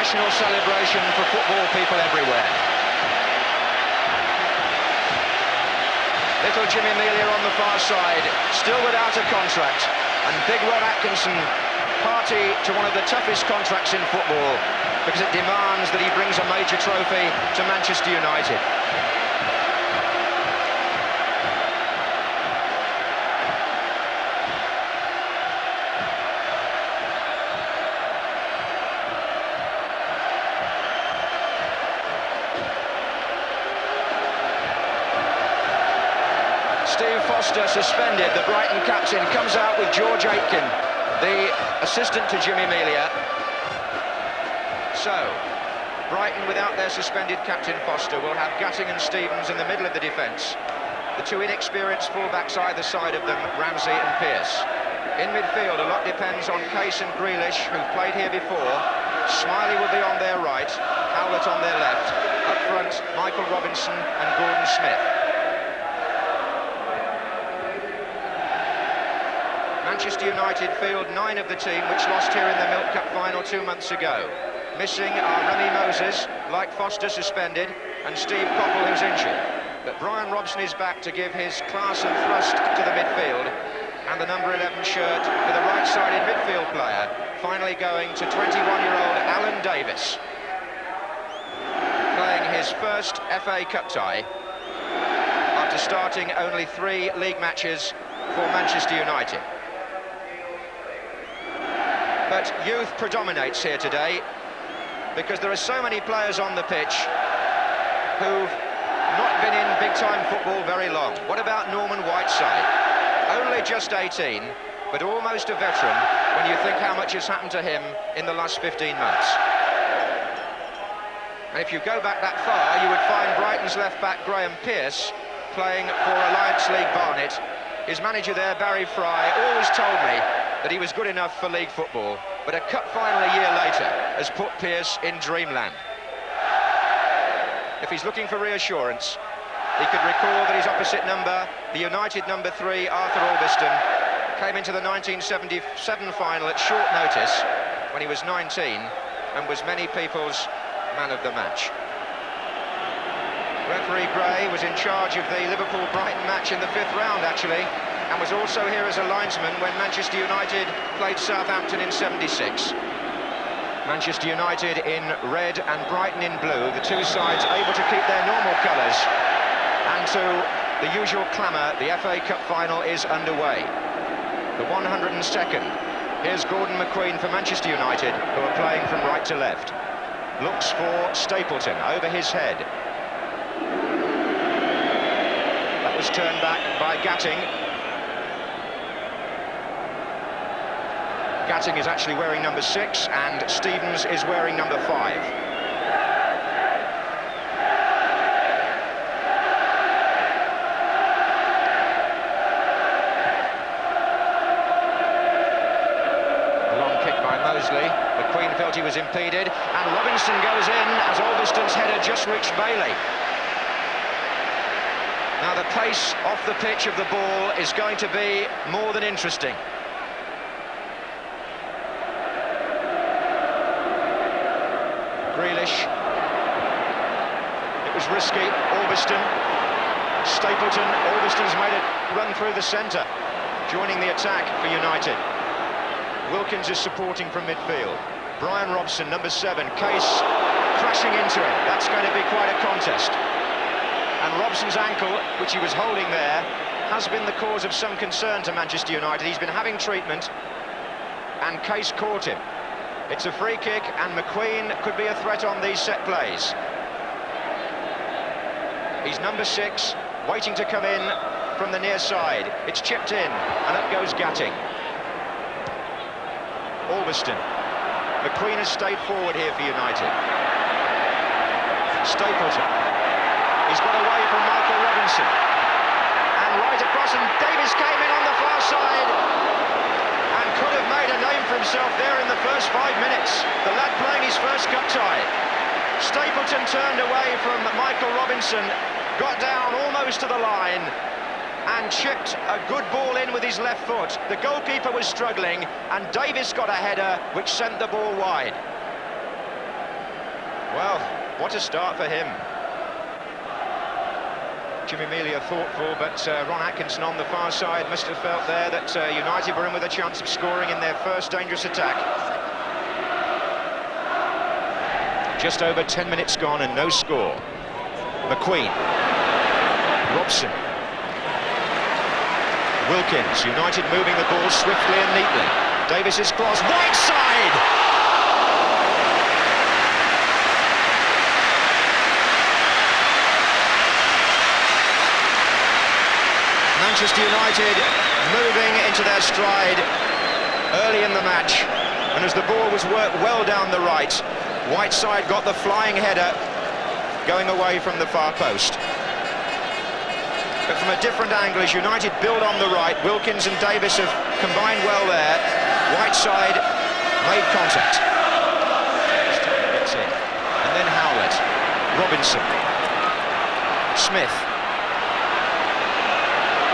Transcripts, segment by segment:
national celebration for football people everywhere. Little Jimmy Melia on the far side, still without a contract, and Big Rod Atkinson party to one of the toughest contracts in football because it demands that he brings a major trophy to Manchester United. Steve Foster suspended, the Brighton captain, comes out with George Aitken, the assistant to Jimmy Melia. So, Brighton, without their suspended captain Foster, will have Gatting and Stevens in the middle of the defence. The two inexperienced fullbacks either side of them, Ramsey and Pearce. In midfield, a lot depends on Case and Grealish, who've played here before. Smiley will be on their right, Howlett on their left. Up front, Michael Robinson and Gordon Smith. Manchester United field 9 of the team which lost here in the Milk Cup final 2 months ago. Missing are Remy Moses, like Foster, suspended, and Steve Coppell, who's injured. But Brian Robson is back to give his class and thrust to the midfield, and the number 11 shirt with a right-sided midfield player finally going to 21-year-old Alan Davis, playing his first FA Cup tie after starting only 3 league matches for Manchester United. But youth predominates here today because there are so many players on the pitch who've not been in big-time football very long. What about Norman Whiteside? Only just 18, but almost a veteran when you think how much has happened to him in the last 15 months. And if you go back that far, you would find Brighton's left-back Graham Pearce playing for Alliance League Barnet. His manager there, Barry Fry, always told me that he was good enough for league football, but a cup final a year later has put Pearce in dreamland. If he's looking for reassurance, he could recall that his opposite number, the United number 3, Arthur Albiston, came into the 1977 final at short notice when he was 19 and was many people's man of the match. Referee Gray was in charge of the Liverpool-Brighton match in the 5th round, actually, and was also here as a linesman when Manchester United played Southampton in '76. Manchester United in red and Brighton in blue, the two sides able to keep their normal colours. And to the usual clamour, the FA Cup final is underway. The 102nd. Here's Gordon McQueen for Manchester United, who are playing from right to left. Looks for Stapleton over his head. That was turned back by Gatting. Gatting is actually wearing number 6 and Stevens is wearing number 5. A long kick by Mosley. McQueen felt he was impeded and Robinson goes in as Albiston's header just reached Bailey. Now the pace off the pitch of the ball is going to be more than interesting. Grealish. It was risky. Albiston. Stapleton. Albiston's made it run through the centre, joining the attack for United. Wilkins is supporting from midfield. Brian Robson, number 7. Case crashing into him. That's going to be quite a contest. And Robson's ankle, which he was holding there, has been the cause of some concern to Manchester United. He's been having treatment, and Case caught him. It's a free kick, and McQueen could be a threat on these set plays. He's number 6, waiting to come in from the near side. It's chipped in, and up goes Gatting. Albiston. McQueen has stayed forward here for United. Stapleton. He's got away from Michael Robinson. And right across, and Davis came in on the far side and could have made a name for himself there in the first 5 minutes. The lad playing his first cup tie. Stapleton turned away from Michael Robinson, got down almost to the line and chipped a good ball in with his left foot. The goalkeeper was struggling and Davis got a header which sent the ball wide. Well, what a start for him. Jimmy Melia thoughtful, but Ron Atkinson on the far side must have felt there that United were in with a chance of scoring in their first dangerous attack. Just over 10 minutes gone and no score. McQueen. Robson. Wilkins. United moving the ball swiftly and neatly. Davis's cross, Whiteside! Manchester United moving into their stride early in the match, and as the ball was worked well down the right, Whiteside got the flying header going away from the far post. But from a different angle, as United build on the right, Wilkins and Davis have combined well there. Whiteside made contact. Gets in. And then Howlett. Robinson. Smith.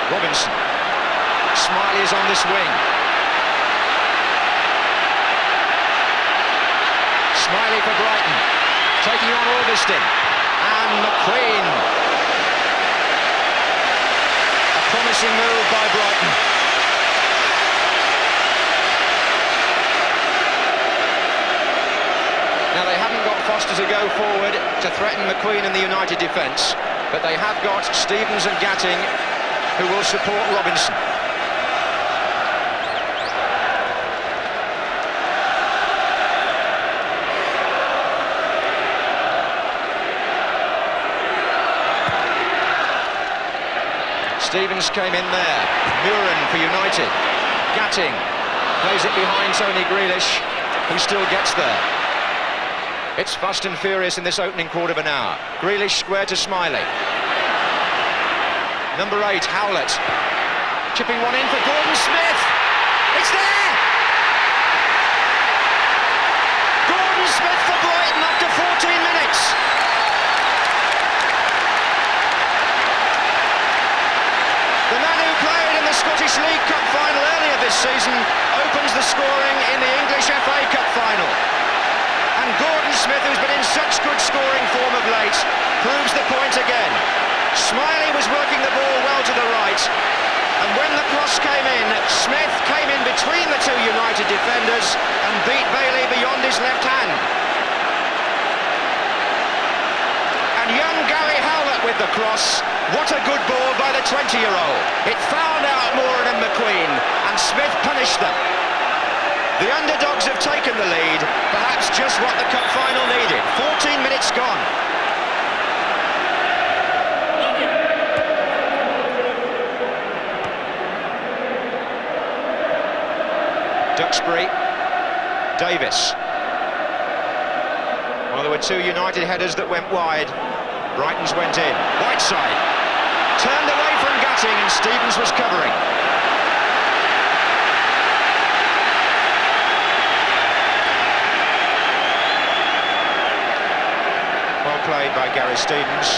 Robinson. Smiley is on this wing. Smiley for Brighton. Taking on Augustin. And McQueen. A promising move by Brighton. Now they haven't got Foster to go forward to threaten McQueen in the United defence, but they have got Stevens and Gatting who will support Robinson. Stevens came in there. Muren for United. Gatting plays it behind Tony Grealish, who still gets there. It's fast and furious in this opening quarter of an hour. Grealish square to Smiley. Number 8, Howlett. Chipping one in for Gordon Smith. It's there! Gordon Smith for Brighton after 14 minutes. The man who played in the Scottish League Cup final earlier this season opens the scoring in the English FA Cup final. And Gordon Smith, who's been in such good scoring form of late, proves the point again. Smiley was working the ball well to the right, and when the cross came in, Smith came in between the two United defenders and beat Bailey beyond his left hand. And young Gary Howlett with the cross. What a good ball by the 20-year-old. It found out Moran and McQueen, and Smith punished them. The underdogs have taken the lead, perhaps just what the cup final needed. 14 minutes gone. Duxbury, Davis. Well, there were two United headers that went wide. Brighton's went in. Whiteside turned away from Gatting, and Stevens was covering. Well played by Gary Stevens.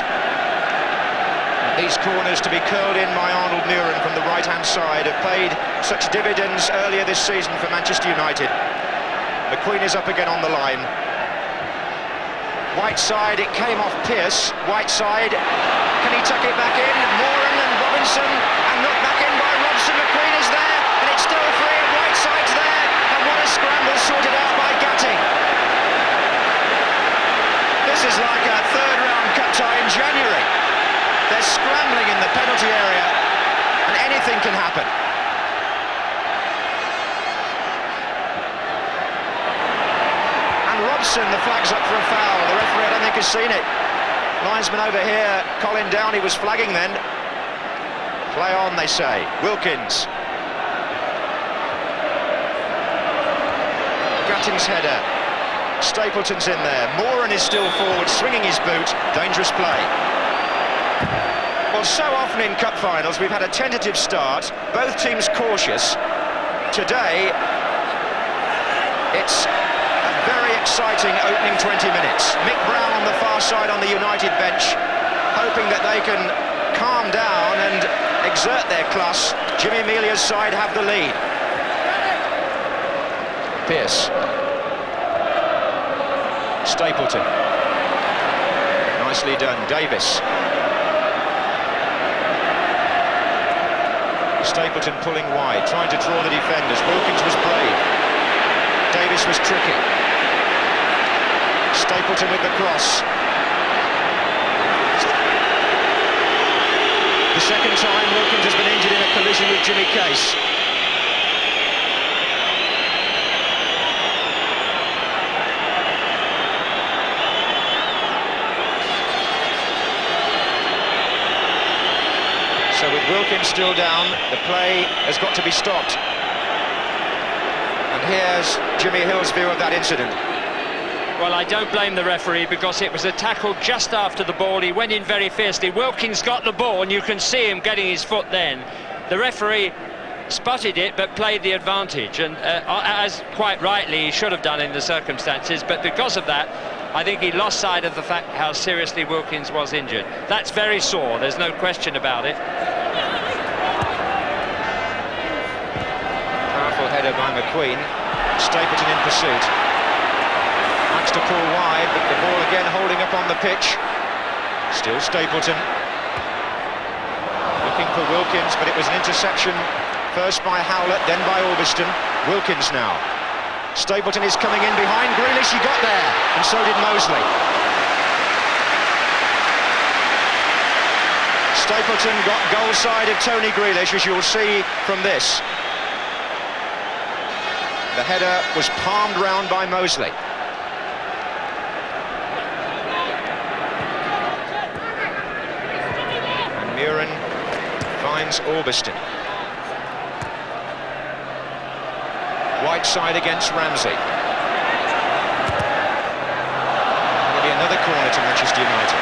These corners to be curled in by Arnold Muren from the right-hand side have paid such dividends earlier this season for Manchester United. McQueen is up again on the line. Whiteside, it came off Pearce. Whiteside, can he tuck it back in? Moran and Robinson, and knocked back in by Robson. McQueen is there, and it's still free, and Whiteside's there, and what a scramble sorted out by Gatting. This is like a third-round cup tie in January. They're scrambling in the penalty area, and anything can happen. And Robson, the flag's up for a foul. The referee, I don't think, has seen it. Linesman over here, Colin Downey, was flagging then. Play on, they say. Wilkins. Gatting's header. Stapleton's in there. Moran is still forward, swinging his boot. Dangerous play. Well, so often in cup finals we've had a tentative start, both teams cautious. Today, it's a very exciting opening 20 minutes. Mick Brown on the far side on the United bench, hoping that they can calm down and exert their class. Jimmy Melia's side have the lead. Pearce. Stapleton. nicely done. Davis. Stapleton pulling wide, trying to draw the defenders. Wilkins was brave. Davis was tricky. Stapleton with the cross. The second time Wilkins has been injured in a collision with Jimmy Case. So with Wilkins still down, the play has got to be stopped. And here's Jimmy Hill's view of that incident. Well, I don't blame the referee, because it was a tackle just after the ball. He went in very fiercely. Wilkins got the ball, and you can see him getting his foot then. The referee spotted it, but played the advantage. And as quite rightly he should have done in the circumstances. But because of that, I think he lost sight of the fact how seriously Wilkins was injured. That's very sore, there's no question about it. Powerful header by McQueen. Stapleton in pursuit. Max to pull wide, but the ball again holding up on the pitch. Still Stapleton. Looking for Wilkins, but it was an interception. First by Howlett, then by Orbiston. Wilkins now. Stapleton is coming in behind Grealish. He got there, and so did Mosley. Stapleton got goal side of Tony Grealish, as you'll see from this. The header was palmed round by Mosley. And Muren finds Orbiston. White side against Ramsey. That'll be another corner to Manchester United.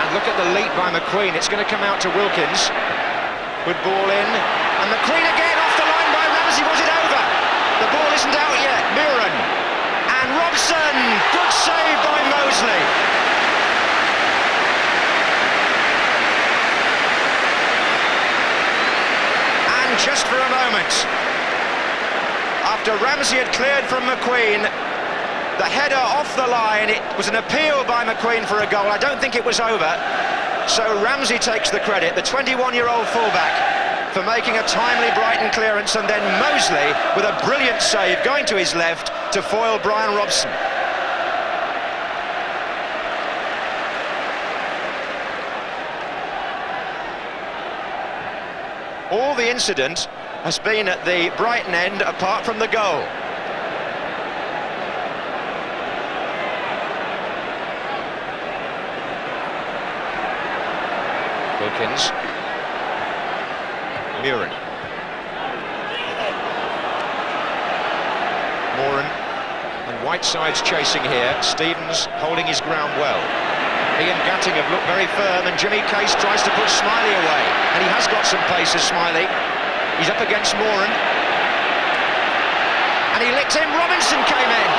And look at the leap by McQueen. It's going to come out to Wilkins. Good ball in, and McQueen again off the line by Ramsey. Was it over? The ball isn't out yet. Muren and Robson. Good save by Mosley. And just for a moment, after Ramsey had cleared from McQueen, the header off the line. It was an appeal by McQueen for a goal. I don't think it was over. So Ramsey takes the credit, the 21-year-old fullback, for making a timely Brighton clearance, and then Mosley with a brilliant save going to his left to foil Brian Robson. All the incident has been at the Brighton end apart from the goal. Wilkins. Muren. Moran. And Whiteside's chasing here. Stevens holding his ground well. He and Gatting have looked very firm, and Jimmy Case tries to put Smiley away. And he has got some pace as Smiley. He's up against Moran. And he licked him. Robinson came in.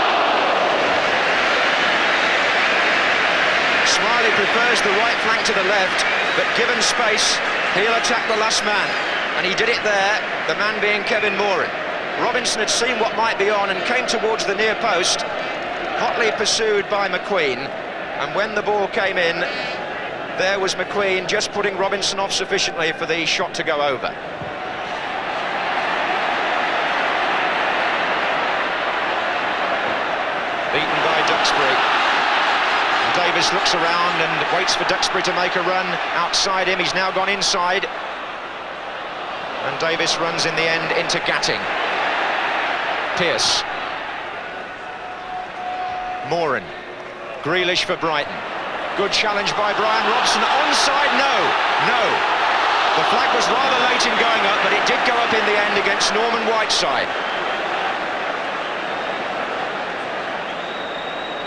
Smiley prefers the right flank to the left, but given space, he'll attack the last man. And he did it there, the man being Kevin Moran. Robinson had seen what might be on and came towards the near post, hotly pursued by McQueen. And when the ball came in, there was McQueen just putting Robinson off sufficiently for the shot to go over. Beaten by Duxbury. Davis looks around and waits for Duxbury to make a run outside him. He's now gone inside. And Davis runs in the end into Gatting. Pearce. Moran. Grealish for Brighton. Good challenge by Brian Robson. Onside, no. The flag was rather late in going up, but it did go up in the end against Norman Whiteside.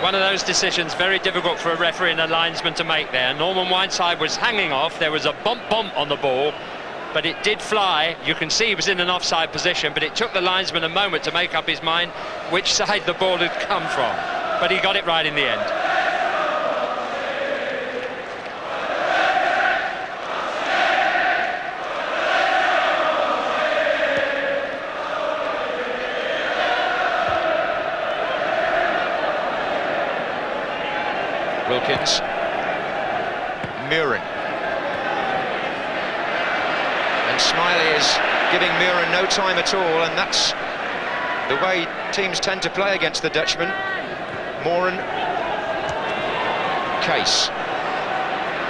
One of those decisions very difficult for a referee and a linesman to make there. Norman Whiteside was hanging off. There was a bump on the ball, but it did fly. You can see he was in an offside position, but it took the linesman a moment to make up his mind which side the ball had come from. But he got it right in the end. Wilkins, Muren, and Smiley is giving Muren no time at all, and that's the way teams tend to play against the Dutchman. Moran, Case,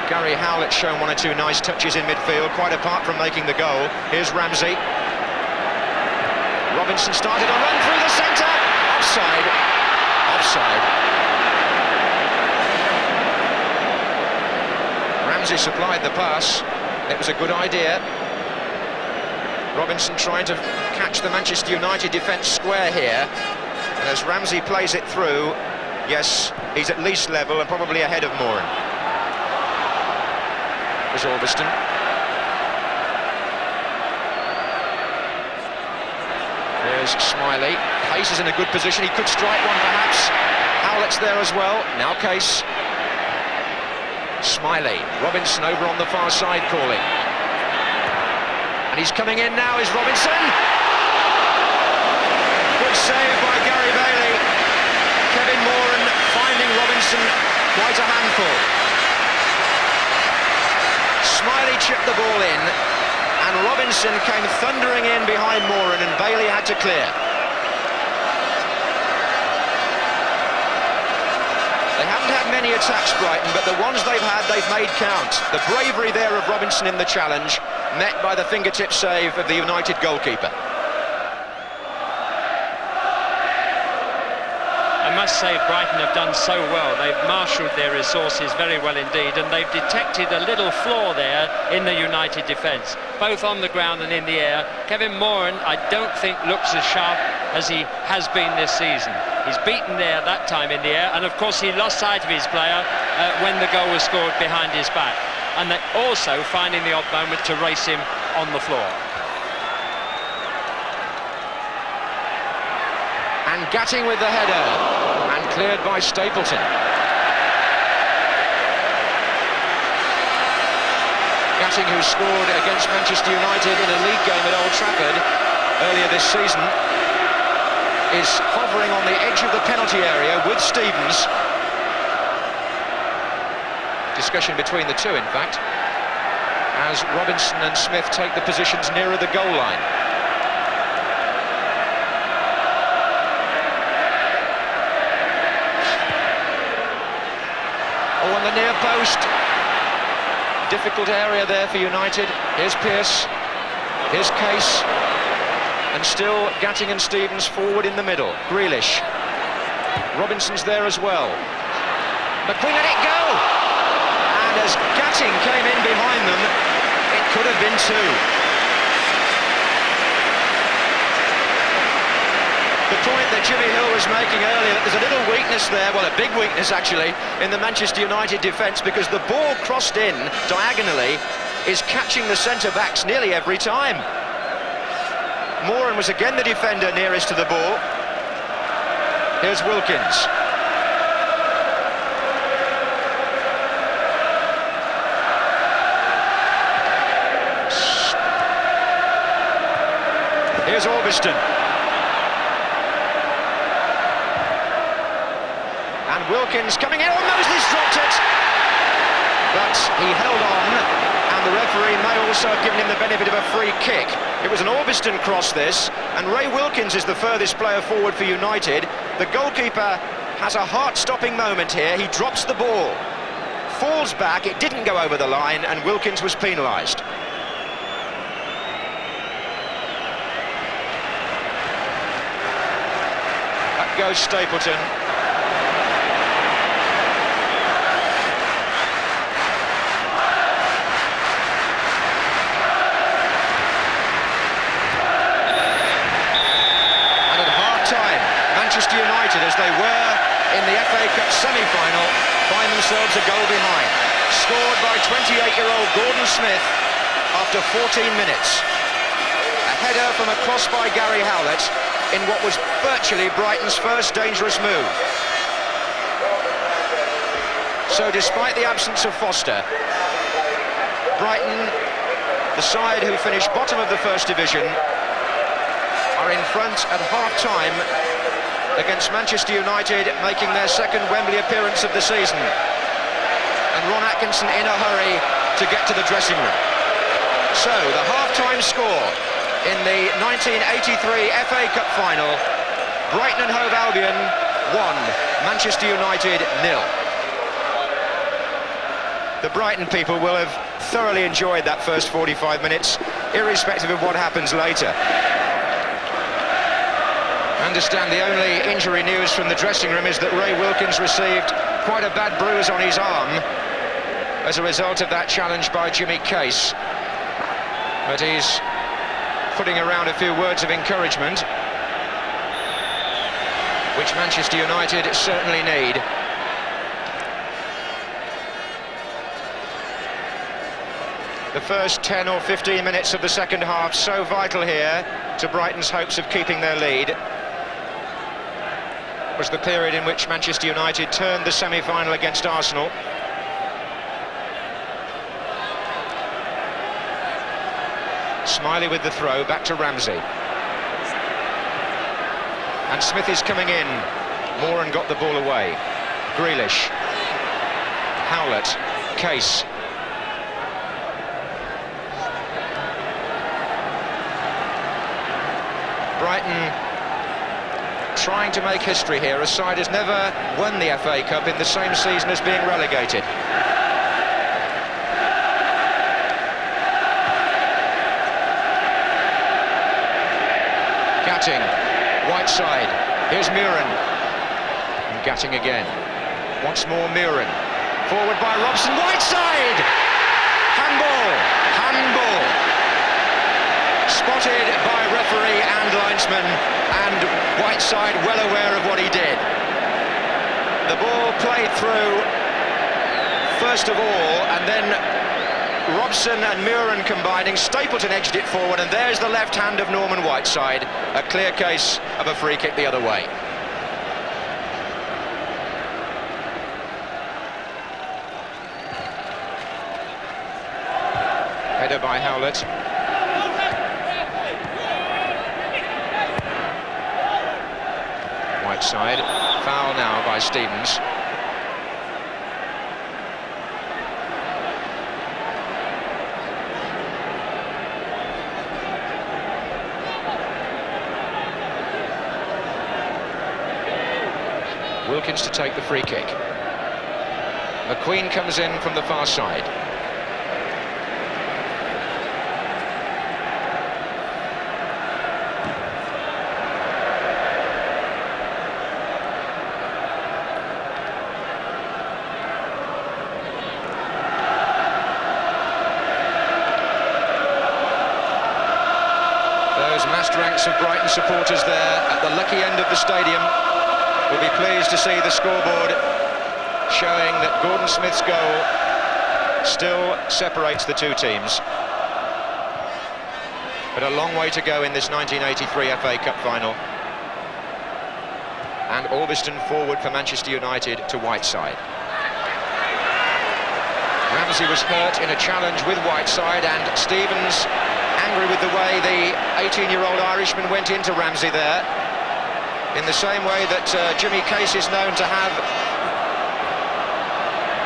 Gary Howlett's shown one or two nice touches in midfield, quite apart from making the goal. Here's Ramsey. Robinson started a run through the centre. Offside. Offside. Ramsey supplied the pass. It was a good idea. Robinson trying to catch the Manchester United defence square here. And as Ramsey plays it through, yes, he's at least level and probably ahead of Moran. There's Orbiston. There's Smiley. Case is in a good position. He could strike one perhaps. Howlett's there as well. Now Case. Smiley, Robinson over on the far side calling. And he's coming in now, is Robinson. Good save by Gary Bailey. Kevin Moran finding Robinson quite a handful. Smiley chipped the ball in, and Robinson came thundering in behind Moran, and Bailey had to clear. They haven't had many attacks, Brighton, but the ones they've had, they've made count. The bravery there of Robinson in the challenge, met by the fingertip save of the United goalkeeper. I must say Brighton have done so well. They've marshalled their resources very well indeed, and they've detected a little flaw there in the United defence, both on the ground and in the air. Kevin Moran, I don't think looks as sharp as he has been this season. He's beaten there that time in the air, and of course he lost sight of his player when the goal was scored behind his back. And they also finding the odd moment to race him on the floor. And Gatting with the header, and cleared by Stapleton. Gatting, who scored against Manchester United in a league game at Old Trafford earlier this season, is hovering on the edge of the penalty area with Stevens. Discussion between the two, in fact, as Robinson and Smith take the positions nearer the goal line. Oh, on the near post. Difficult area there for United. Here's Pearce. Here's Case. And still Gatting and Stevens forward in the middle. Grealish. Robinson's there as well. McQueen let it go! And as Gatting came in behind them, it could have been two. The point that Jimmy Hill was making earlier, that there's a little weakness there, well, a big weakness actually, in the Manchester United defence, because the ball crossed in diagonally is catching the centre-backs nearly every time. Moran was again the defender nearest to the ball. Here's Wilkins. Here's Orbiston. And Wilkins coming in, almost he's dropped it. But he held on. And the referee may also have given him the benefit of a free kick. It was an Orbiston cross, this, and Ray Wilkins is the furthest player forward for United. The goalkeeper has a heart-stopping moment here. He drops the ball, falls back, it didn't go over the line, and Wilkins was penalised. That goes Stapleton. Manchester United, as they were in the FA Cup semi-final, find themselves a goal behind. Scored by 28-year-old Gordon Smith after 14 minutes. A header from a cross by Gary Howlett in what was virtually Brighton's first dangerous move. So despite the absence of Foster, Brighton, the side who finished bottom of the First Division, are in front at half-time against Manchester United, making their second Wembley appearance of the season. And Ron Atkinson in a hurry to get to the dressing room. So, the half-time score in the 1983 FA Cup final, Brighton and Hove Albion 1, Manchester United 0. The Brighton people will have thoroughly enjoyed that first 45 minutes, irrespective of what happens later. I understand the only injury news from the dressing room is that Ray Wilkins received quite a bad bruise on his arm as a result of that challenge by Jimmy Case. But he's putting around a few words of encouragement, which Manchester United certainly need. The first 10 or 15 minutes of the second half so vital here to Brighton's hopes of keeping their lead. It was the period in which Manchester United turned the semi-final against Arsenal. Smiley with the throw, back to Ramsey. And Smith is coming in. Moran got the ball away. Grealish. Howlett. Case. Brighton trying to make history here. A side has never won the FA Cup in the same season as being relegated. Gatting, Whiteside, here's Muren. And Gatting again. Once more Muren. Forward by Robson, Whiteside! Handball! Handball! Spotted by referee and linesman, and Whiteside well aware of what he did. The ball played through first of all, and then Robson and Muren combining. Stapleton edged it forward, and there's the left hand of Norman Whiteside. A clear case of a free kick the other way. Header by Howlett. Whiteside, foul now by Stevens. Wilkins to take the free kick. McQueen comes in from the far side. Those massed ranks of Brighton supporters there at the lucky end of the stadium will be pleased to see the scoreboard showing that Gordon Smith's goal still separates the two teams. But a long way to go in this 1983 FA Cup final. And Albiston forward for Manchester United to Whiteside. Ramsey was hurt in a challenge with Whiteside, and Stevens angry with the way the 18-year-old Irishman went into Ramsey there. In the same way that Jimmy Case is known to have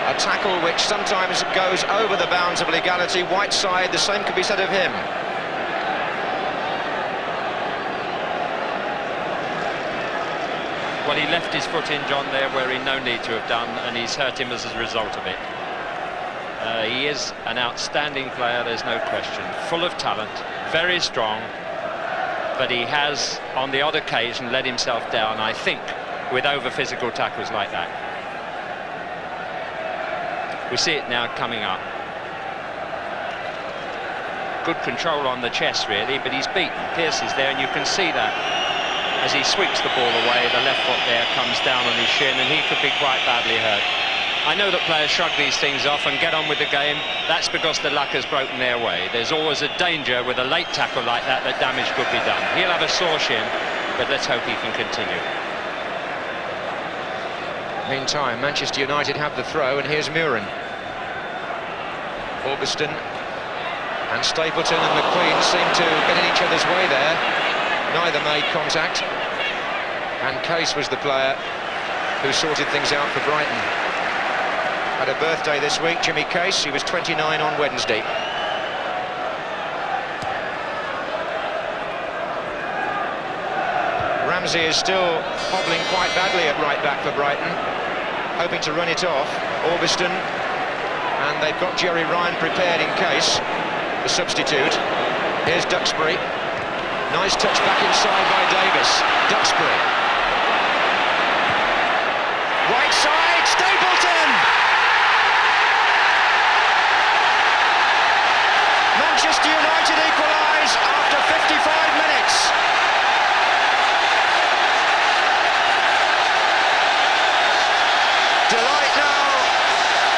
a tackle which sometimes goes over the bounds of legality, Whiteside, the same could be said of him. Well, he left his foot in, John, there where he no need to have done, and he's hurt him as a result of it. He is an outstanding player, there's no question. Full of talent, very strong. But he has, on the odd occasion, let himself down, I think, with over-physical tackles like that. We see it now coming up. Good control on the chest, really, but he's beaten. Pearce is there, and you can see that. As he sweeps the ball away, the left foot there comes down on his shin, and he could be quite badly hurt. I know that players shrug these things off and get on with the game. That's because the luck has broken their way. There's always a danger with a late tackle like that damage could be done. He'll have a sore shin, but let's hope he can continue. Meantime, Manchester United have the throw, and here's Muren. Augustin and Stapleton and McQueen seem to get in each other's way there. Neither made contact, and Case was the player who sorted things out for Brighton. Had a birthday this week, Jimmy Case. He was 29 on Wednesday. Ramsey is still hobbling quite badly at right back for Brighton, hoping to run it off. Augustin, and they've got Jerry Ryan prepared in case, the substitute. Here's Duxbury. Nice touch back inside by Davis. Duxbury. Right side, Stapleton! Manchester United equalise after 55 minutes. Delight now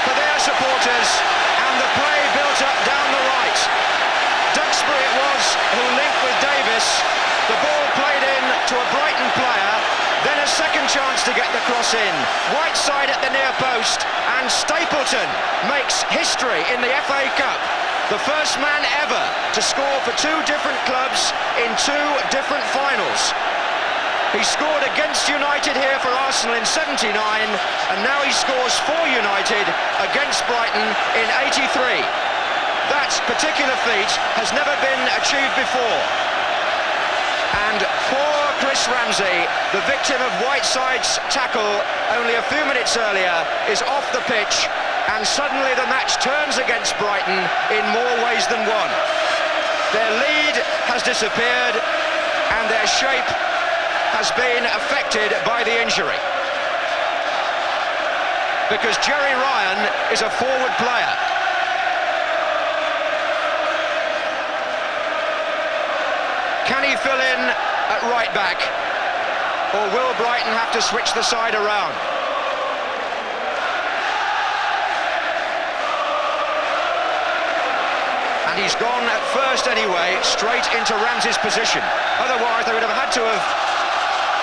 for their supporters, and the play built up down the right. Duxbury it was who linked with Davis. The ball played in to a Brighton player, then a second chance to get the cross in. Whiteside at the near post, and Stapleton makes history in the FA Cup. The first man ever to score for two different clubs in two different finals. He scored against United here for Arsenal in '79, and now he scores for United against Brighton in '83. That particular feat has never been achieved before. And poor Chris Ramsey, the victim of Whiteside's tackle only a few minutes earlier, is off the pitch, and suddenly the match turns against Brighton in more ways than one. Their lead has disappeared, and their shape has been affected by the injury. Because Jerry Ryan is a forward player. Can he fill in at right back, or will Brighton have to switch the side around? And he's gone at first anyway, straight into Ramsey's position. Otherwise they would have had to have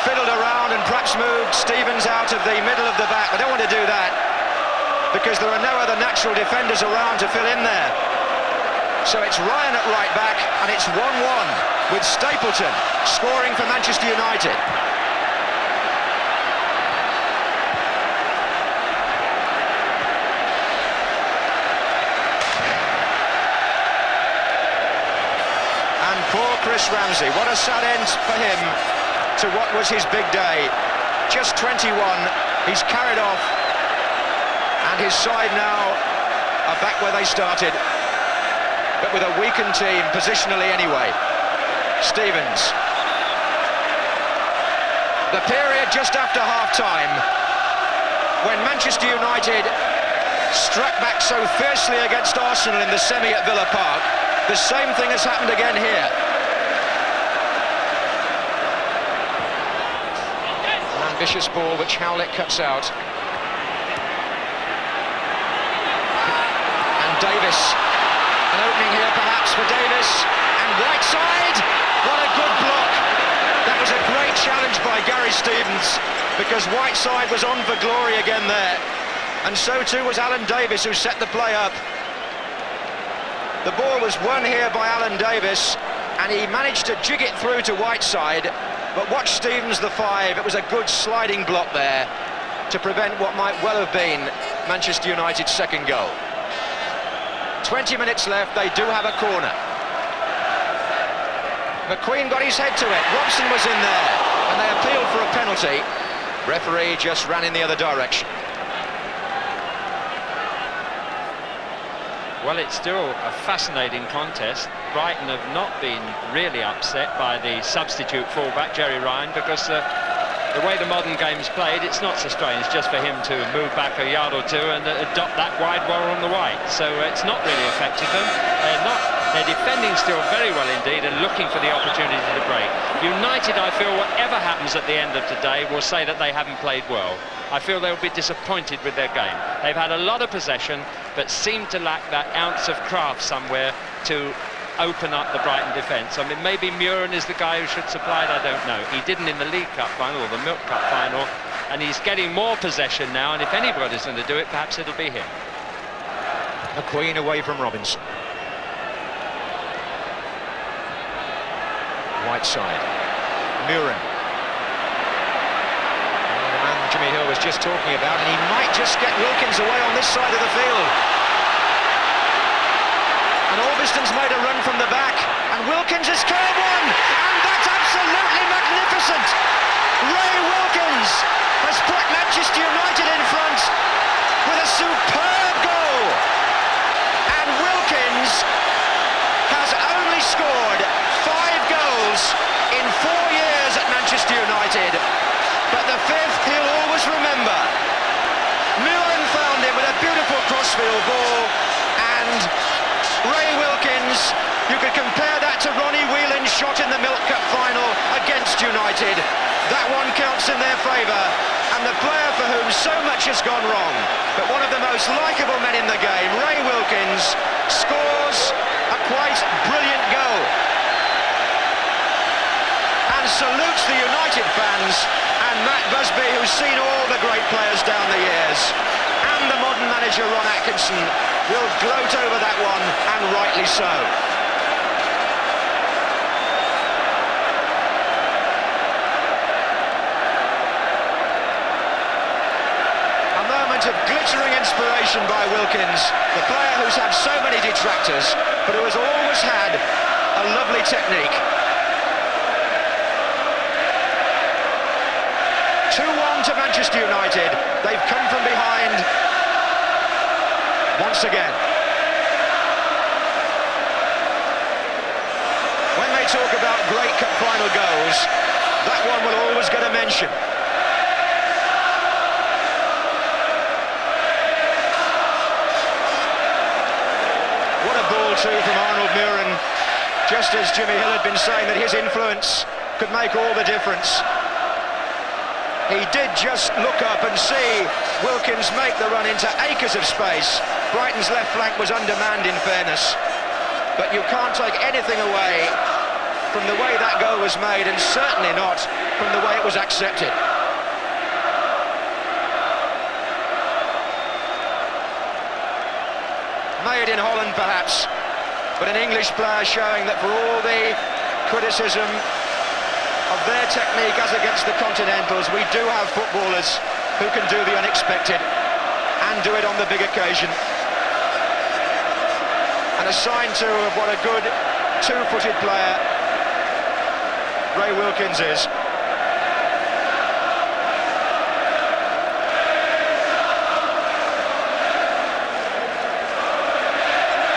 fiddled around and perhaps moved Stevens out of the middle of the back. They don't want to do that because there are no other natural defenders around to fill in there. So it's Ryan at right back, and it's 1-1 with Stapleton scoring for Manchester United. And poor Chris Ramsey, what a sad end for him to what was his big day. Just 21, he's carried off, and his side now are back where they started, but with a weakened team positionally anyway. Stevens. The period just after half-time, when Manchester United struck back so fiercely against Arsenal in the semi at Villa Park. The same thing has happened again here. An ambitious ball which Howlett cuts out. And Davis. An opening here perhaps for Davis, and Whiteside, what a good block. That was a great challenge by Gary Stevens, because Whiteside was on for glory again there, and so too was Alan Davis, who set the play up. The ball was won here by Alan Davis, and he managed to jig it through to Whiteside, but watch Stevens the 5, it was a good sliding block there to prevent what might well have been Manchester United's second goal. 20 minutes left, they do have a corner. McQueen got his head to it, Robson was in there, and they appealed for a penalty. Referee just ran in the other direction. Well, it's still a fascinating contest. Brighton have not been really upset by the substitute fullback, Jerry Ryan, because the way the modern game's played, it's not so strange just for him to move back a yard or two and adopt that wide ball on the right. So it's not really affected them. They're not They're defending still very well indeed and looking for the opportunity to break. United, I feel, whatever happens at the end of today, will say that they haven't played well. I feel they'll be disappointed with their game. They've had a lot of possession, but seem to lack that ounce of craft somewhere to open up the Brighton defence. I mean, maybe Muren is the guy who should supply it, I don't know. He didn't in the League Cup final or the Milk Cup final, and he's getting more possession now, and if anybody's going to do it, perhaps it'll be him. McQueen away from Robinson. Whiteside. Muren. The man Jimmy Hill was just talking about, and he might just get Wilkins away on this side of the field. And Orbiston's made a run from the back, and Wilkins has scored one, and that's absolutely magnificent. Ray Wilkins has put Manchester United in front with a superb goal, and Wilkins has only scored 5 goals in 4 years at Manchester United, but the 5th he'll always remember. Muren found him with a beautiful crossfield ball, and Ray Wilkins, you could compare that to Ronnie Whelan's shot in the Milk Cup final against United. That one counts in their favour, and the player for whom so much has gone wrong, but one of the most likeable men in the game, Ray Wilkins, scores a quite brilliant goal and salutes the United fans and Matt Busby, who's seen all the great players down the years, and the modern manager Ron Atkinson will gloat over that one, and rightly so. A moment of glittering inspiration by Wilkins, the player who's had so many detractors, but who has always had a lovely technique. 2-1 to Manchester United. They've come from behind once again. When they talk about great cup final goals, that one will always get a mention. What a ball too from Arnold Muren, just as Jimmy Hill had been saying that his influence could make all the difference. He did just look up and see Wilkins make the run into acres of space. Brighton's left flank was undermanned, in fairness, but you can't take anything away from the way that goal was made, and certainly not from the way it was accepted. Made in Holland, perhaps, but an English player showing that for all the criticism of their technique as against the Continentals, we do have footballers who can do the unexpected and do it on the big occasion. And a sign too of what a good two-footed player Ray Wilkins is.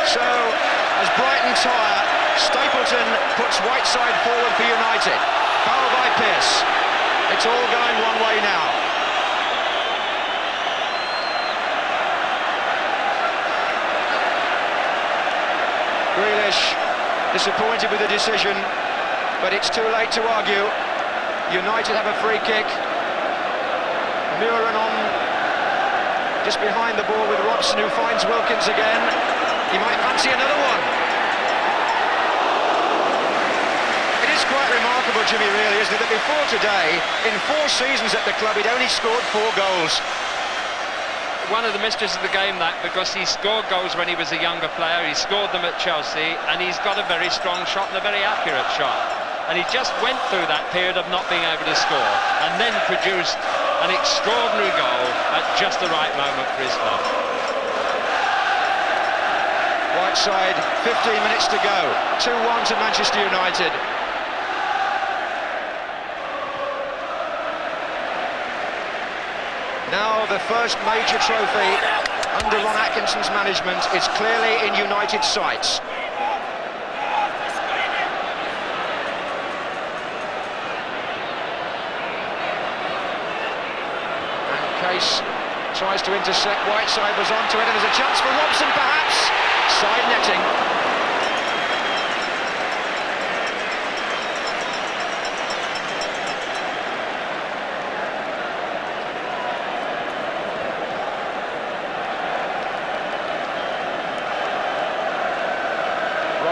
So, as Brighton tire, Stapleton puts Whiteside forward for United. Foul by Pearce. It's all going one way now. Grealish disappointed with the decision, but it's too late to argue. United have a free kick. Muren on just behind the ball with Robson, who finds Wilkins again. He might fancy another one. It is quite remarkable, Jimmy, really, isn't it, that before today, in 4 seasons at the club, he'd only scored 4 goals. One of the mysteries of the game, that, because he scored goals when he was a younger player, he scored them at Chelsea, and he's got a very strong shot and a very accurate shot. And he just went through that period of not being able to score, and then produced an extraordinary goal at just the right moment for his club. Whiteside, 15 minutes to go, 2-1 to Manchester United. Now the first major trophy under Ron Atkinson's management is clearly in United's sights. And Case tries to intercept. Whiteside was onto it, and there's a chance for Robson, perhaps. Side netting.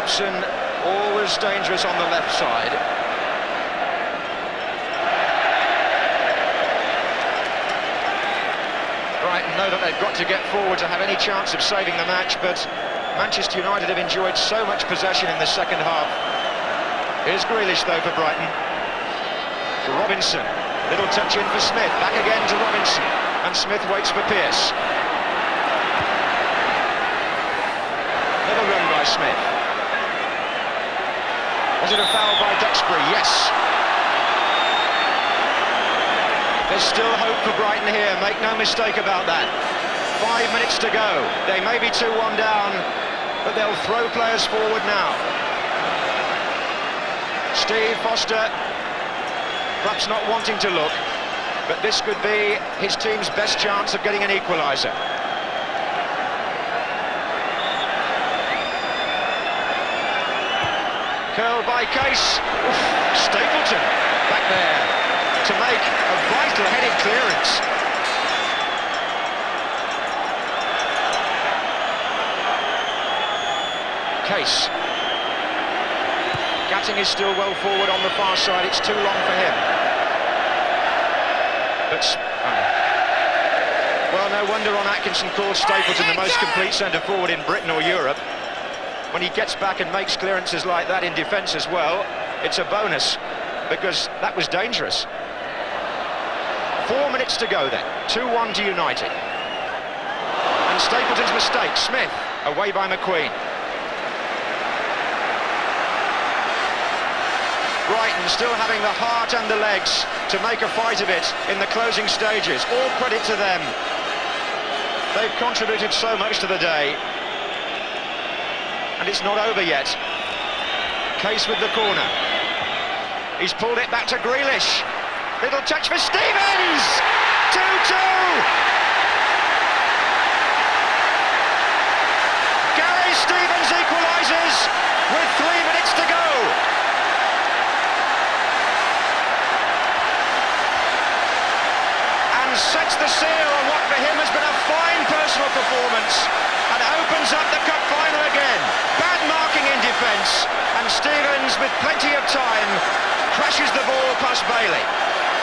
Robson, always dangerous on the left side. Brighton know that they've got to get forward to have any chance of saving the match, but Manchester United have enjoyed so much possession in the second half. Here's Grealish though for Brighton. To Robinson, little touch in for Smith, back again to Robinson, and Smith waits for Pearce. Little run by Smith. Was it a foul by Duxbury? Yes. There's still hope for Brighton here, make no mistake about that. 5 minutes to go. They may be 2-1 down, but they'll throw players forward now. Steve Foster, perhaps not wanting to look, but this could be his team's best chance of getting an equaliser. Curled by Case. Oof, Stapleton back there to make a vital headed clearance. Case. Gatting is still well forward on the far side, it's too long for him. But, well, no wonder Ron Atkinson calls Stapleton the most complete centre-forward in Britain or Europe. When he gets back and makes clearances like that in defence as well, it's a bonus, because that was dangerous. 4 minutes to go then, 2-1 to United. And Stapleton's mistake, Smith, away by McQueen. Brighton still having the heart and the legs to make a fight of it in the closing stages. All credit to them. They've contributed so much to the day. And it's not over yet. Case with the corner. He's pulled it back to Grealish. Little touch for Stevens! 2-2! Gary Stevens equalises with 3 minutes to go. And sets the seal on what for him has been a fine personal performance and opens up the cup final again. Bad marking in defence, and Stevens, with plenty of time, crashes the ball past Bailey.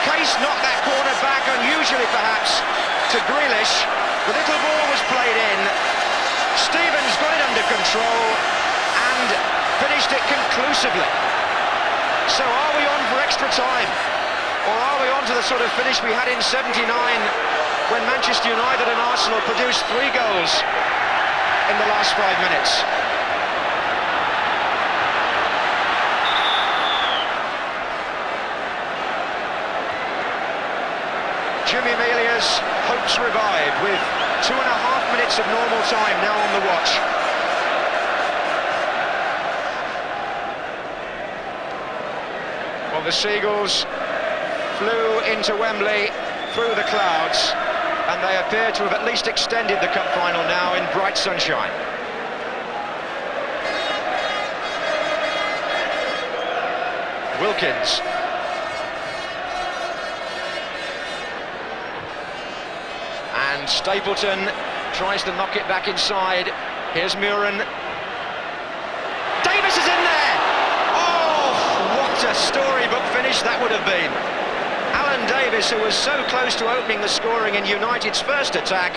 Case knocked that corner back, unusually perhaps, to Grealish. The little ball was played in. Stevens got it under control and finished it conclusively. So are we on for extra time? Or are we on to the sort of finish we had in '79 when Manchester United and Arsenal produced 3 goals in the last 5 minutes? Jimmy Amelia's hopes revived with 2.5 minutes of normal time now on the watch. Well, the Seagulls flew into Wembley through the clouds, and they appear to have at least extended the cup final now in bright sunshine. Wilkins. And Stapleton tries to knock it back inside. Here's Muren. Davis is in there! Oh, what a storybook finish that would have been. Alan Davis, who was so close to opening the scoring in United's first attack,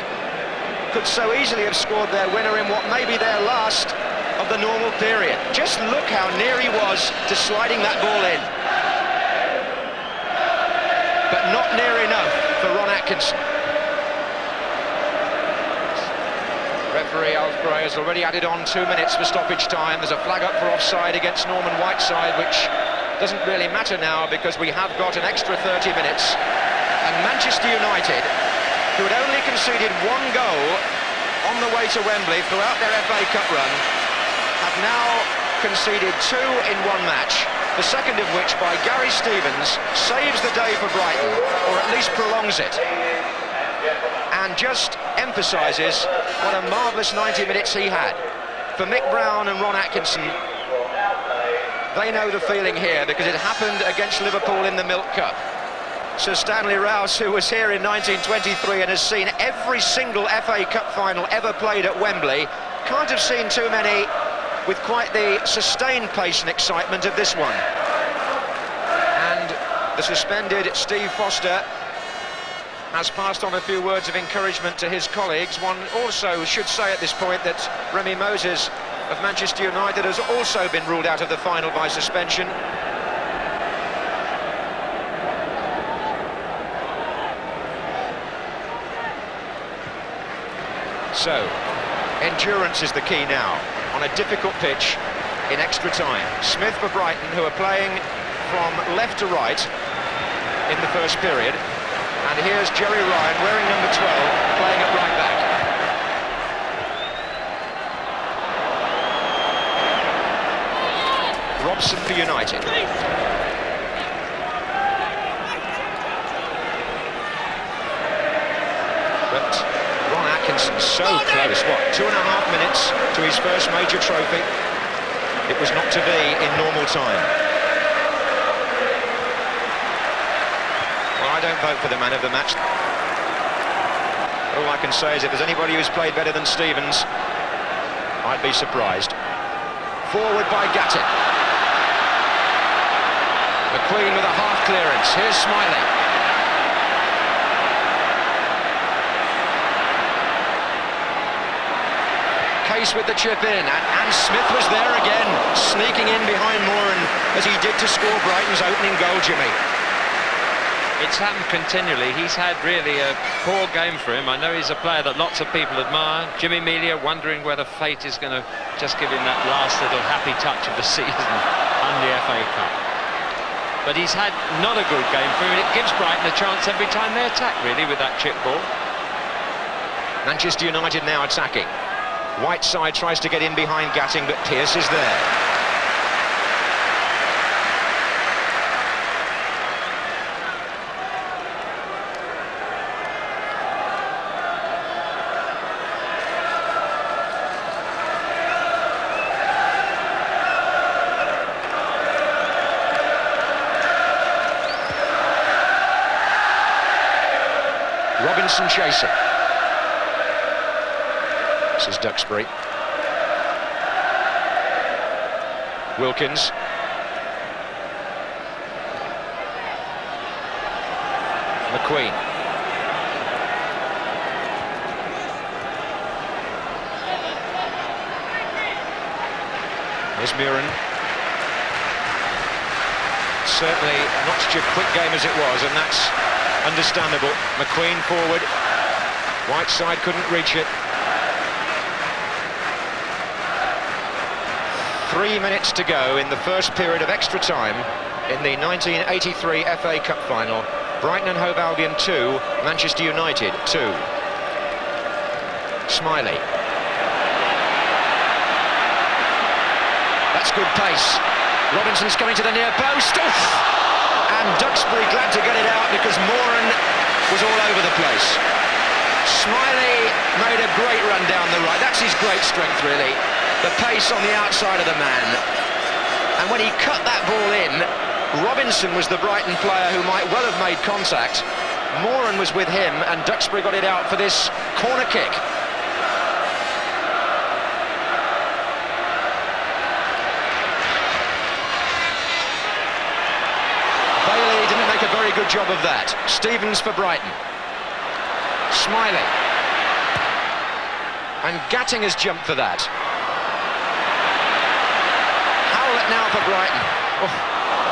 could so easily have scored their winner in what may be their last of the normal period. Just look how near he was to sliding that ball in. But not near enough for Ron Atkinson. Referee Alf Gray has already added on 2 minutes for stoppage time. There's a flag up for offside against Norman Whiteside, which doesn't really matter now because we have got an extra 30 minutes. And Manchester United, who had only conceded 1 goal on the way to Wembley throughout their FA Cup run, have now conceded 2 in 1 match, the second of which by Gary Stevens saves the day for Brighton, or at least prolongs it. And just emphasises what a marvellous 90 minutes he had. For Mick Brown and Ron Atkinson, they know the feeling here because it happened against Liverpool in the Milk Cup. Sir Stanley Rouse, who was here in 1923 and has seen every single FA Cup final ever played at Wembley, can't have seen too many with quite the sustained pace and excitement of this one. And the suspended Steve Foster has passed on a few words of encouragement to his colleagues. One also should say at this point that Remy Moses of Manchester United has also been ruled out of the final by suspension. So, endurance is the key now, on a difficult pitch in extra time. Smith for Brighton, who are playing from left to right in the first period. And here's Jerry Ryan, wearing number 12, playing at right back. Robson for United. But Ron Atkinson's so close, what, 2.5 minutes to his first major trophy? It was not to be in normal time. Well, I don't vote for the man of the match. All I can say is if there's anybody who's played better than Stevens, I'd be surprised. Forward by Gattin. McQueen with a half clearance. Here's Smiley. Case with the chip in, and Smith was there again, sneaking in behind Moran as he did to score Brighton's opening goal, Jimmy. It's happened continually. He's had really a poor game for him. I know he's a player that lots of people admire. Jimmy Melia wondering whether fate is going to just give him that last little happy touch of the season and the FA Cup. But he's had not a good game for him. It gives Brighton a chance every time they attack, really, with that chip ball. Manchester United now attacking. Whiteside tries to get in behind Gatting, but Pearce is there. Robinson chasing. This is Duxbury. Wilkins. McQueen. Here's Muren. Certainly not such a quick game as it was, and that's understandable. McQueen forward. Whiteside couldn't reach it. 3 minutes to go in the first period of extra time in the 1983 FA Cup final. Brighton and Hove Albion 2, Manchester United 2. Smiley. That's good pace. Robinson's coming to the near post. Oof! And Duxbury glad to get it out because Moran was all over the place. Smiley made a great run down the right. That's his great strength, really. The pace on the outside of the man. And when he cut that ball in, Robinson was the Brighton player who might well have made contact. Moran was with him, and Duxbury got it out for this corner kick. Bailey didn't make a very good job of that. Stevens for Brighton. Smiley. And Gatting has jumped for that. Howlett now for Brighton. Oh,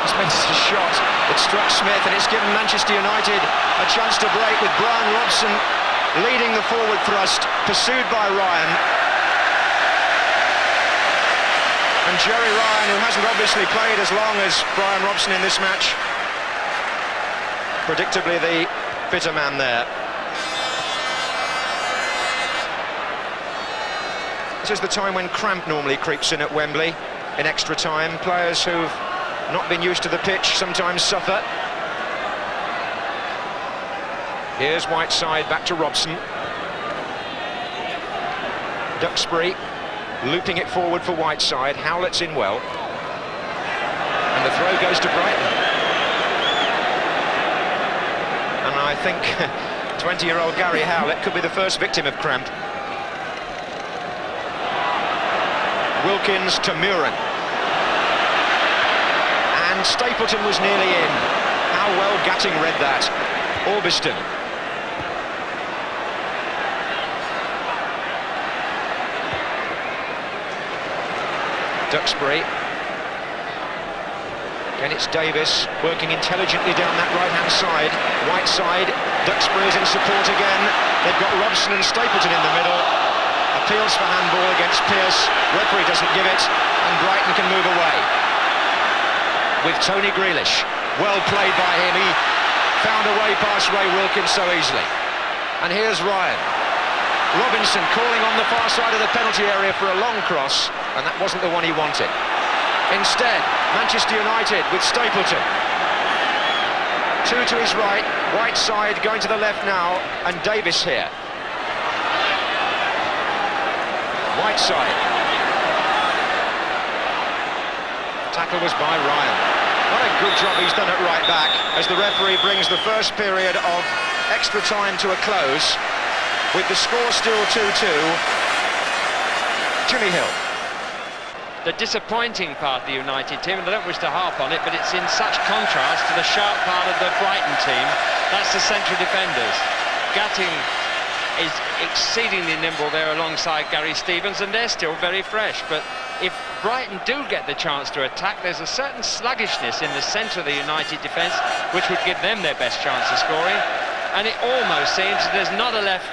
he's meant a shot. It struck Smith, and it's given Manchester United a chance to break with Brian Robson leading the forward thrust, pursued by Ryan. And Jerry Ryan, who hasn't obviously played as long as Brian Robson in this match, predictably the fitter man there. This is the time when cramp normally creeps in at Wembley in extra time. Players who've not been used to the pitch sometimes suffer. Here's Whiteside back to Robson. Duxbury looping it forward for Whiteside. Howlett's in well. And the throw goes to Brighton. And I think 20-year-old Gary Howlett could be the first victim of cramp. Wilkins to Muren. And Stapleton was nearly in. How well Gatting read that. Orbiston. Duxbury. Again, it's Davis working intelligently down that right-hand side. Whiteside. Duxbury is in support again. They've got Robson and Stapleton in the middle. Appeals for handball against Pearce. Referee doesn't give it, and Brighton can move away. With Tony Grealish. Well played by him. He found a way past Ray Wilkins so easily. And here's Ryan. Robinson calling on the far side of the penalty area for a long cross, and that wasn't the one he wanted. Instead, Manchester United with Stapleton. Two to his right, Whiteside going to the left now, and Davis here. Whiteside. Tackle was by Ryan. What a good job he's done at right back, as the referee brings the first period of extra time to a close, with the score still 2-2. Jimmy Hill. The disappointing part of the United team, and I don't wish to harp on it, but it's in such contrast to the sharp part of the Brighton team. That's the central defenders. Gatting is exceedingly nimble there alongside Gary Stevens, and they're still very fresh. But if Brighton do get the chance to attack, there's a certain sluggishness in the centre of the United defence which would give them their best chance of scoring. And it almost seems there's not enough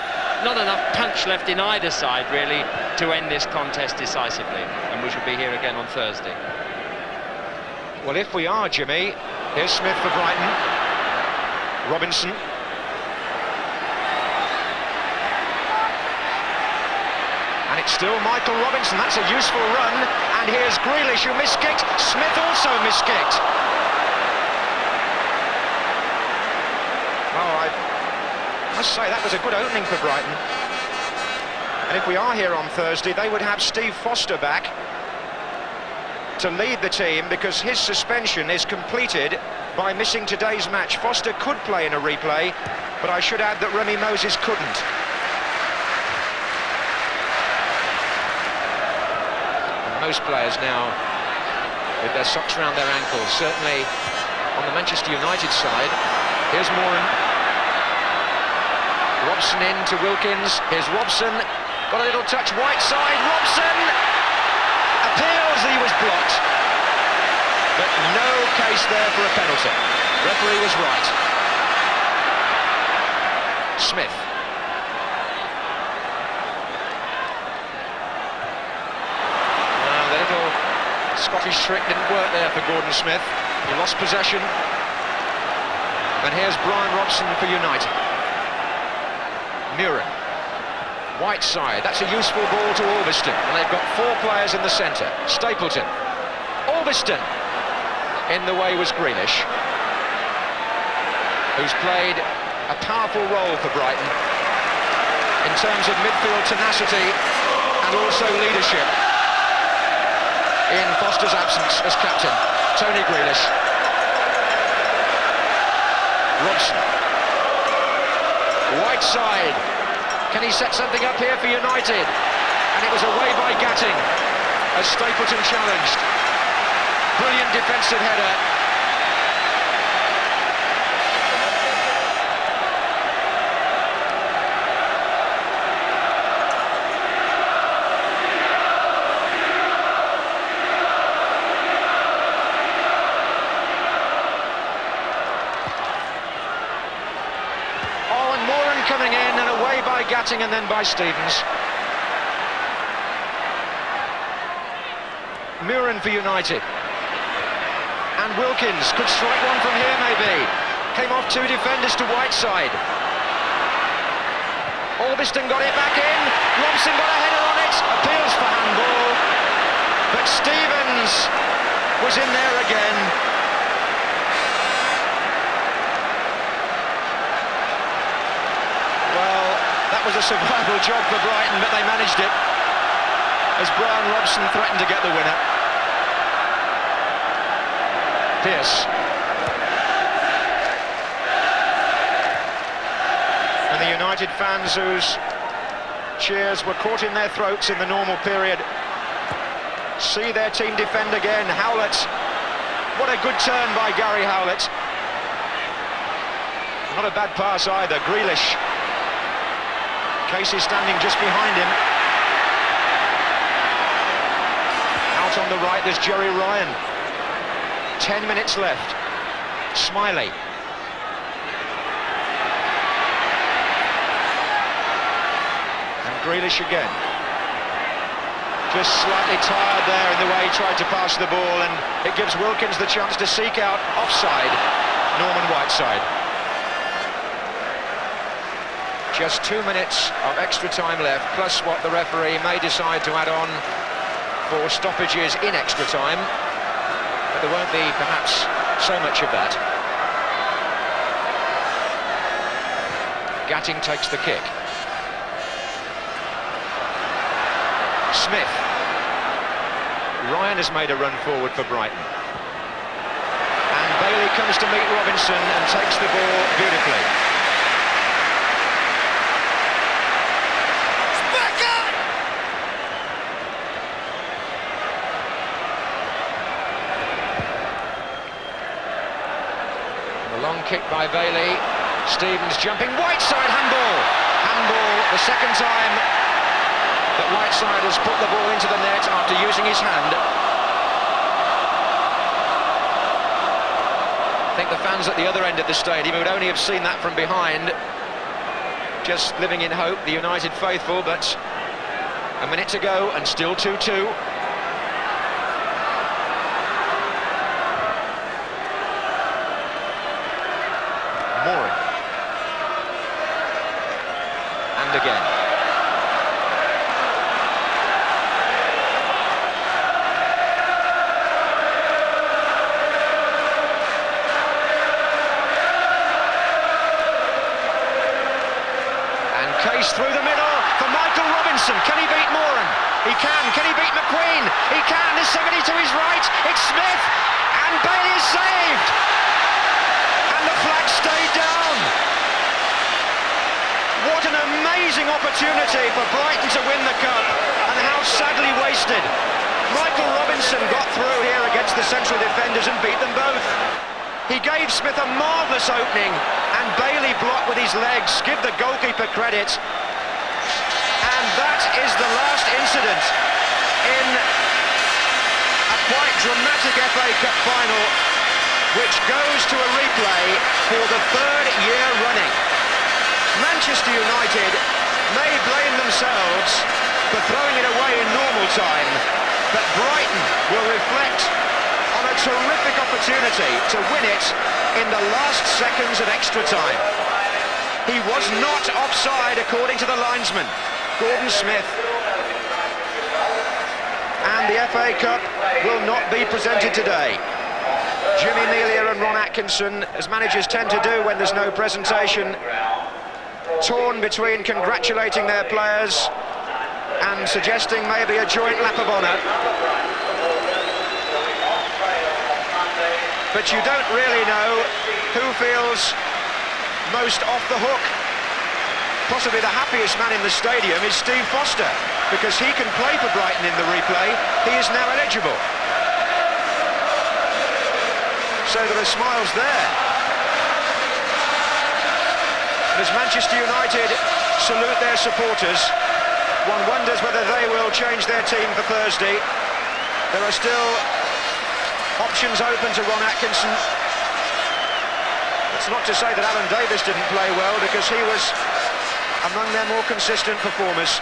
punch left in either side, really, to end this contest decisively. And we should be here again on Thursday. Well, if we are, Jimmy, here's Smith for Brighton. Robinson. And it's still Michael Robinson. That's a useful run. And here's Grealish, who miskicked. Smith also miskicked. Oh, I must say that was a good opening for Brighton. And if we are here on Thursday, they would have Steve Foster back to lead the team, because his suspension is completed by missing today's match. Foster could play in a replay, but I should add that Remy Moses couldn't. Most players now with their socks round their ankles, certainly on the Manchester United side. Here's Moran. Robson in to Wilkins. Here's Robson. Got a little touch. Whiteside. Robson appeals. He was blocked. But no case there for a penalty. Referee was right. Smith. Scottish trick didn't work there for Gordon Smith. He lost possession. And here's Brian Robson for United. Muren. Whiteside. That's a useful ball to Orbiston. And they've got four players in the centre. Stapleton. Orbiston. In the way was Grealish, who's played a powerful role for Brighton in terms of midfield tenacity and also leadership. In Foster's absence as captain, Tony Grealish. Robson. Whiteside. Can he set something up here for United? And it was away by Gatting as Stapleton challenged. Brilliant defensive header. Coming in and away by Gatting and then by Stevens. Muren for United. And Wilkins could strike one from here maybe. Came off two defenders to Whiteside. Orbiston got it back in. Robson got a header on it. Appeals for handball. But Stevens was in there again. That was a survival job for Brighton, but they managed it as Brian Robson threatened to get the winner. Pearce. And the United fans whose cheers were caught in their throats in the normal period see their team defend again. Howlett, what a good turn by Gary Howlett. Not a bad pass either. Grealish. Casey standing just behind him. Out on the right, there's Jerry Ryan. 10 minutes left. Smiley. And Grealish again. Just slightly tired there in the way he tried to pass the ball, and it gives Wilkins the chance to seek out offside Norman Whiteside. Just 2 minutes of extra time left, plus what the referee may decide to add on for stoppages in extra time. But there won't be perhaps so much of that. Gatting takes the kick. Smith. Ryan has made a run forward for Brighton. And Bailey comes to meet Robinson and takes the ball beautifully. Long kick by Bailey. Stevens jumping. Whiteside handball. Handball the second time that Whiteside has put the ball into the net after using his hand. I think the fans at the other end of the stadium would only have seen that from behind, just living in hope, the United faithful. But a minute to go and still 2-2. Mooring. And again. And Case through the middle for Michael Robinson. Can he beat Moran? He can. Can he beat McQueen? He can. There's somebody to his right. It's Smith. And Bailey is saved. And the flag stayed down. What an amazing opportunity for Brighton to win the cup, and how sadly wasted. Michael Robinson got through here against the central defenders and beat them both. He gave Smith a marvellous opening, and Bailey blocked with his legs. Give the goalkeeper credit. And that is the last incident in a quite dramatic FA Cup final, which goes to a replay for the third year running. Manchester United may blame themselves for throwing it away in normal time, but Brighton will reflect on a terrific opportunity to win it in the last seconds of extra time. He was not offside according to the linesman, Gordon Smith. And the FA Cup will not be presented today. Jimmy Melia and Ron Atkinson, as managers tend to do when there's no presentation, torn between congratulating their players and suggesting maybe a joint lap of honour. But you don't really know who feels most off the hook. Possibly the happiest man in the stadium is Steve Foster, because he can play for Brighton in the replay. He is now eligible. So there are smiles there. As Manchester United salute their supporters, one wonders whether they will change their team for Thursday. There are still options open to Ron Atkinson. It's not to say that Alan Davis didn't play well, because he was among their more consistent performers.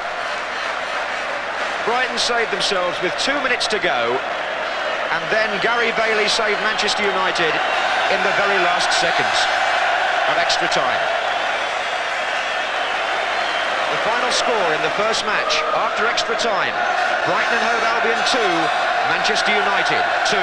Brighton saved themselves with 2 minutes to go, and then Gary Bailey saved Manchester United in the very last seconds of extra time. The final score in the first match after extra time: Brighton and Hove Albion 2, Manchester United 2.